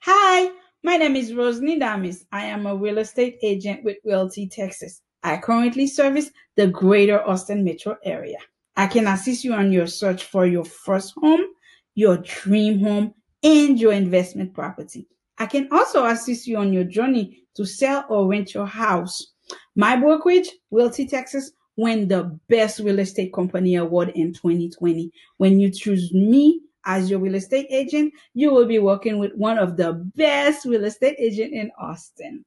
Hi, my name is Rosny Damis. I am a real estate agent with Realty Texas. I currently service the greater Austin metro area. I can assist you on your search for your first home, your dream home, and your investment property. I can also assist you on your journey to sell or rent your house. My brokerage, Realty Texas, won the Best Real Estate Company Award in 2020. When you choose me as your real estate agent, you will be working with one of the best real estate agents in Austin.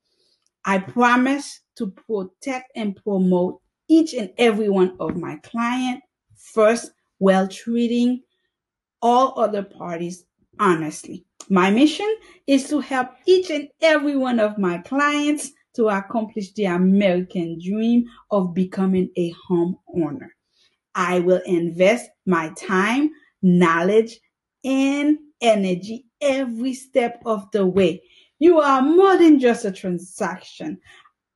I promise to protect and promote each and every one of my clients first, while treating all other parties honestly. My mission is to help each and every one of my clients to accomplish the American dream of becoming a homeowner. I will invest my time, knowledge, and energy every step of the way. You are more than just a transaction.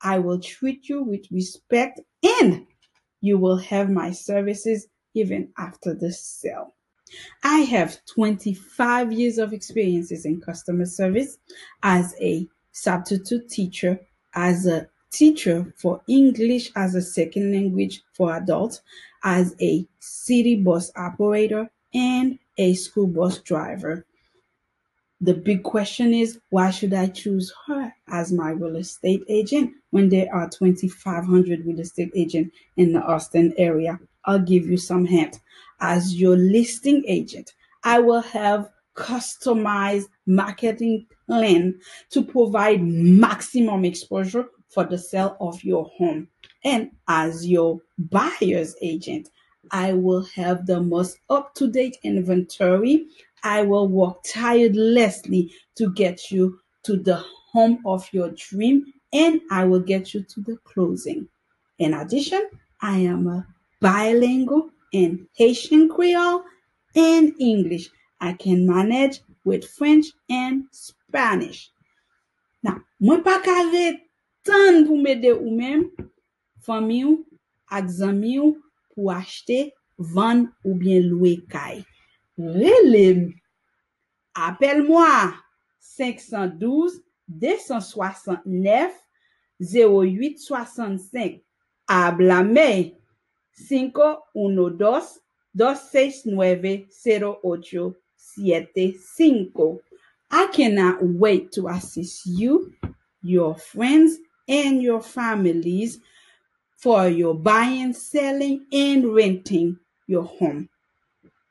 I will treat you with respect and you will have my services even after the sale. I have 25 years of experiences in customer service as a substitute teacher, as a teacher for English as a second language for adults, as a city bus operator, and a school bus driver. The big question is, why should I choose her as my real estate agent when there are 2,500 real estate agents in the Austin area? I'll give you some hint. As your listing agent, I will have customized marketing plan to provide maximum exposure for the sale of your home. And as your buyer's agent, I will have the most up-to-date inventory. I will work tirelessly to get you to the home of your dream and I will get you to the closing. In addition, I am a bilingual in Haitian Creole and English. I can manage with French and Spanish. Now, mwen pa kare tan pou mede ou men, fami ou, ak zami ou, pou achete, vendre ou bien louer kay. Relem, appelle-moi 512-269-0865. Háblame 512-269-0875. I cannot wait to assist you, your friends, and your families for your buying, selling, and renting your home.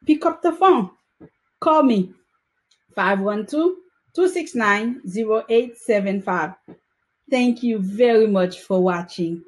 Pick up the phone. Call me 512-269-0875. Thank you very much for watching.